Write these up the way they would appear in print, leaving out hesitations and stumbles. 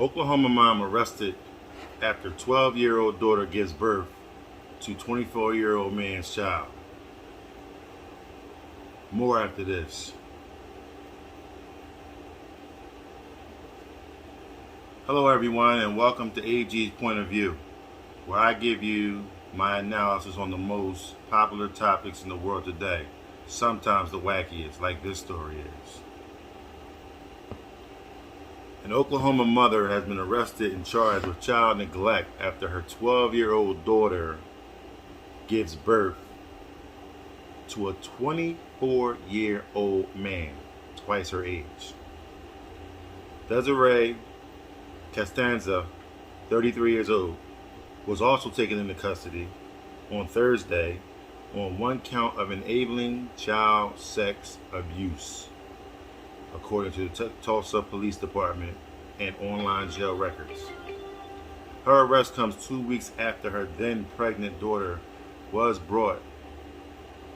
Oklahoma mom arrested after 12-year-old daughter gives birth to 24-year-old man's child. More after this. Hello everyone and welcome to AG's Point of View, where I give you my analysis on the most popular topics in the world today, sometimes the wackiest, like this story is. An Oklahoma mother has been arrested and charged with child neglect after her 12-year-old daughter gives birth to a 24-year-old man, twice her age. Desireee Castaneeda, 33 years old, was also taken into custody on Thursday on one count of enabling child sex abuse, according to the Tulsa Police Department and online jail records. Her arrest comes 2 weeks after her then pregnant daughter was brought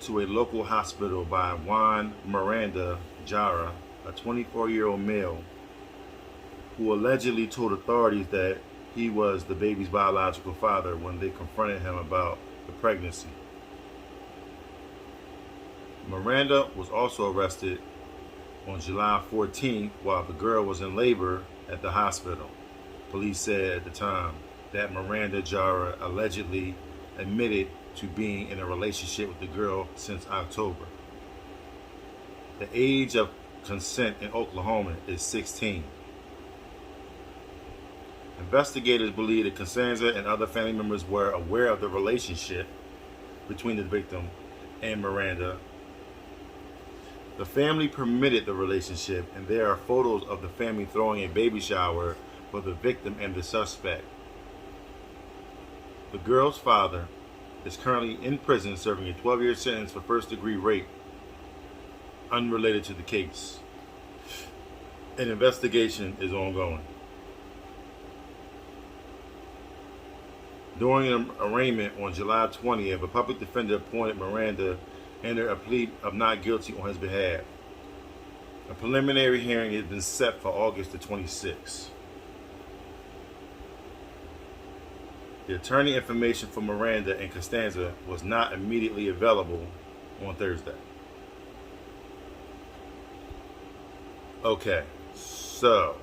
to a local hospital by Juan Miranda Jara, a 24-year-old male who allegedly told authorities that he was the baby's biological father when they confronted him about the pregnancy. Miranda was also arrested on July 14th while the girl was in labor at the hospital. Police said at the time that Miranda Jara allegedly admitted to being in a relationship with the girl since October. The age of consent in Oklahoma is 16. Investigators believe that Castaneeda and other family members were aware of the relationship between the victim and Miranda. The family permitted the relationship, and there are photos of the family throwing a baby shower for the victim and the suspect. The girl's father is currently in prison serving a 12-year sentence for first-degree rape unrelated to the case. An investigation is ongoing. During an arraignment on July 20th, a public defender appointed Miranda entered a plea of not guilty on his behalf. A preliminary hearing has been set for August the 26th. The attorney information for Miranda and Castaneeda was not immediately available on Thursday. Okay, so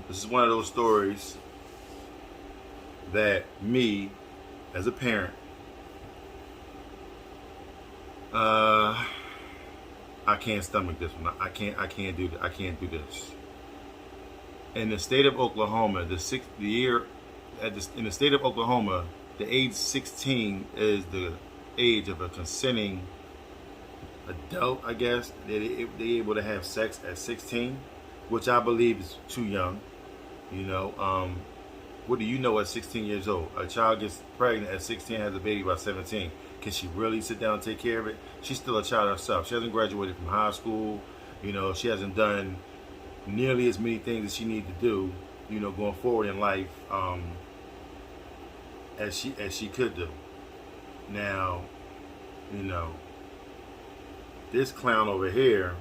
this is one of those stories that me, as a parent, I can't stomach this one. I can't do this. In the state of Oklahoma, in the state of Oklahoma, the age 16 is the age of a consenting adult, I guess. They're able to have sex at 16, which I believe is too young. What do you know at 16 years old? A child gets pregnant at 16, has a baby by 17. Can she really sit down and take care of it? She's still a child herself. She hasn't graduated from high school. She hasn't done nearly as many things as she needs to do, going forward in life, as she could do. Now, this clown over here,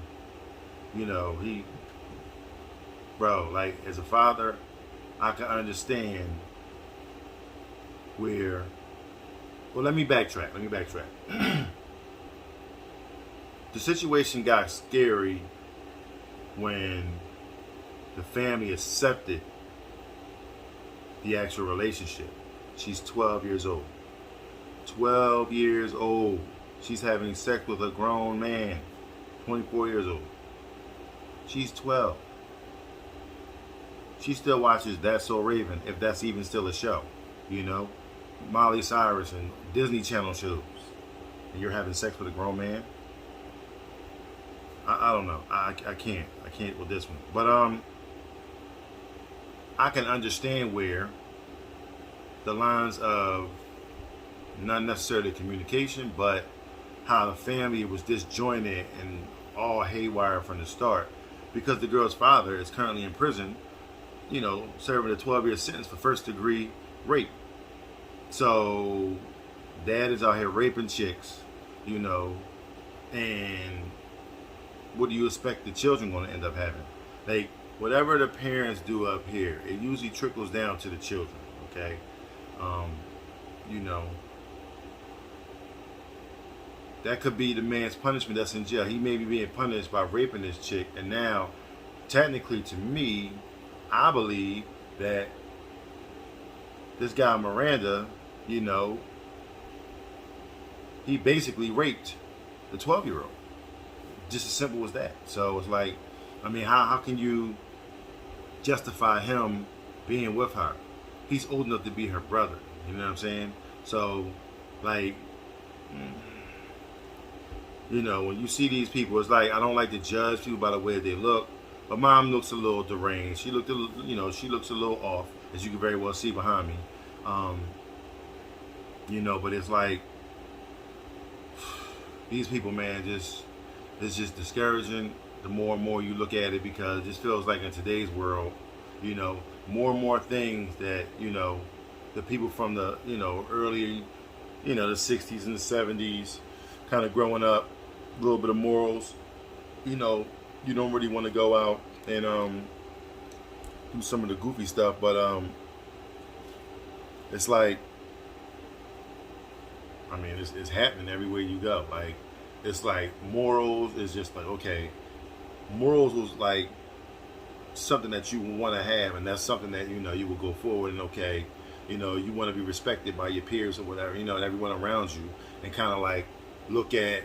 as a father, I can understand where. Well, let me backtrack. The situation got scary when the family accepted the actual relationship. She's 12 years old. 12 years old. She's having sex with a grown man, 24 years old. She's 12. She still watches That's So Raven, if that's even still a show, Miley Cyrus and Disney Channel shows. And you're having sex with a grown man? I don't know. I can't with this one. But I can understand where the lines of not necessarily communication, but how the family was disjointed and all haywire from the start, because the girl's father is currently in prison, serving a 12-year sentence for first-degree rape. So dad is out here raping chicks, and what do you expect the children going to end up having? whatever the parents do up here, it usually trickles down to the children. Okay, um, you know, that could be the man's punishment that's in jail. He may be being punished by raping this chick, and now, technically, to me, I believe that this guy Miranda, you know, he basically raped the 12-year-old. Just as simple as that. So it's like, I mean, how can you justify him being with her? He's old enough to be her brother. You know what I'm saying? So, like, you know, when you see these people, it's like, I don't like to judge people by the way they look. But mom looks a little deranged. She looked, she looks a little off, as you can very well see behind me. You know, but it's like, these people, man, it's just discouraging the more and more you look at it, because it just feels like in today's world, you know, more and more things that, you know, the people from the, you know, early, you know, the 60s and the 70s, kind of growing up, a little bit of morals, you know, you don't really want to go out and do some of the goofy stuff, but it's like, I mean, it's happening everywhere you go. Like, it's like morals is just like, okay, morals was like something that you want to have, and that's something that, you know, you will go forward and, okay, you know, you want to be respected by your peers or whatever, you know, and everyone around you, and kind of like look at,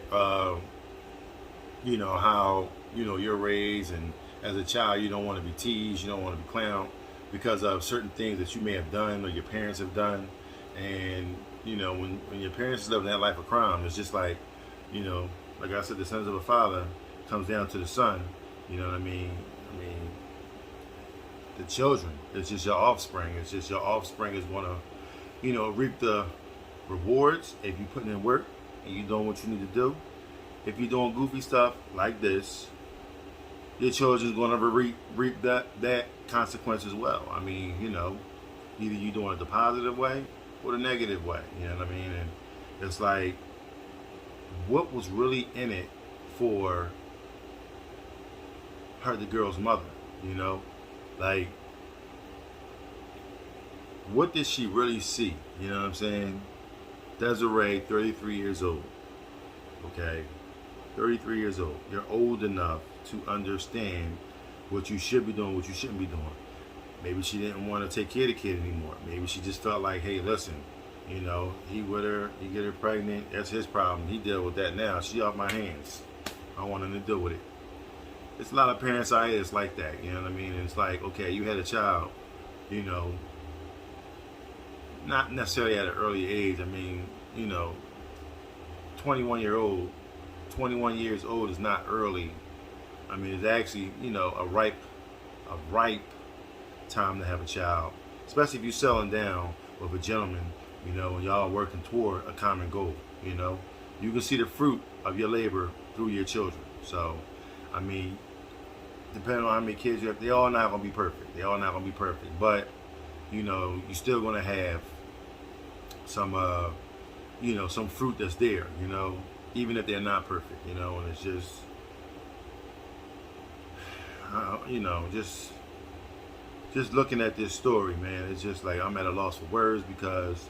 you know, how, you know, you're raised, and as a child, you don't want to be teased, you don't want to be clowned because of certain things that you may have done or your parents have done. And, you know, when your parents is living that life of crime, it's just like, you know, like I said, the sons of a father comes down to the son. You know what I mean? The children, it's just your offspring. It's just your offspring is going to, you know, reap the rewards if you putting in work and you doing what you need to do. If you're doing goofy stuff like this, your children's going to reap that consequence as well. I mean, you know, either you doing it the positive way or the negative way. You know what I mean? And it's like, what was really in it for her, the girl's mother? You know, like, what did she really see? You know what I'm saying? Desireee, 33 years old. Okay, 33 years old. You're old enough to understand what you should be doing, what you shouldn't be doing. Maybe she didn't want to take care of the kid anymore. Maybe she just felt like, hey, listen, you know, he with her, he get her pregnant, that's his problem. He deal with that now. She off my hands. I don't want nothing to do with it. There's a lot of parents out here that's like that, you know what I mean? And it's like, okay, you had a child, you know, not necessarily at an early age. I mean, you know, 21 years old is not early. I mean, it's actually, you know, a ripe time to have a child, especially if you're settling down with a gentleman, you know, and y'all working toward a common goal. You know, you can see the fruit of your labor through your children. So, I mean, depending on how many kids you have, they all not gonna be perfect. They all not gonna be perfect, but you know, you're still gonna have some, you know, some fruit that's there. You know, even if they're not perfect. You know, and it's just, you know, just looking at this story, man, it's just like I'm at a loss for words, because,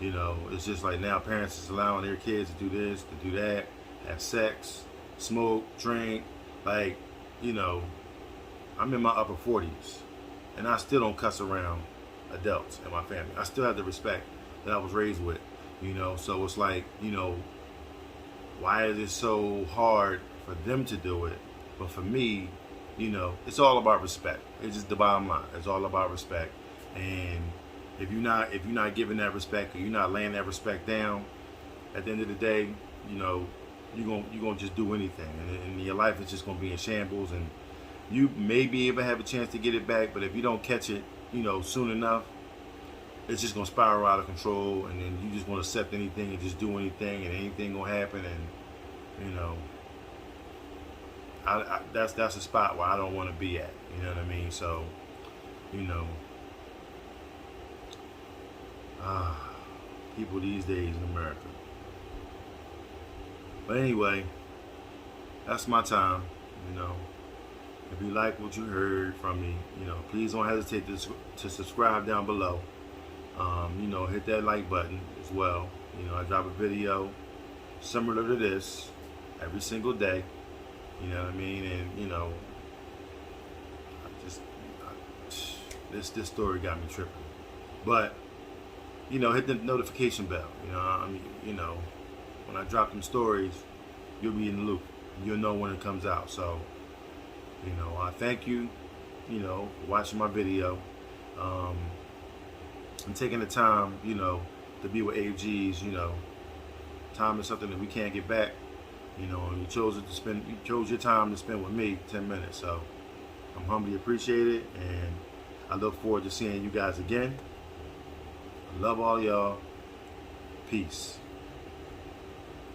you know, it's just like now parents is allowing their kids to do this, to do that, have sex, smoke, drink. Like, you know, I'm in my upper 40s, and I still don't cuss around adults in my family. I still have the respect that I was raised with, you know. So it's like, you know, why is it so hard for them to do it, but for me, you know, it's all about respect. It's just the bottom line. It's all about respect. And if you're not giving that respect, or you're not laying that respect down, at the end of the day, you know, you're gonna just do anything, and your life is just gonna be in shambles. And you may be able to have a chance to get it back, but if you don't catch it, you know, soon enough, it's just gonna spiral out of control, and then you just gonna accept anything and just do anything, and anything gonna happen. And you know, that's a spot where I don't want to be at. You know what I mean? So, you know, people these days in America. But anyway, that's my time. You know, If you like what you heard from me, please don't hesitate to subscribe down below. Hit that like button as well. I drop a video similar to this every single day. You know what I mean? And this story got me tripping. But hit the notification bell. When I drop them stories, you'll be in the loop. You'll know when it comes out. So, I thank you, for watching my video. And taking the time, to be with AGs. Time is something that we can't get back. And you chose your time to spend with me 10 minutes. So I'm humbly appreciated, and I look forward to seeing you guys again. I love all y'all. Peace.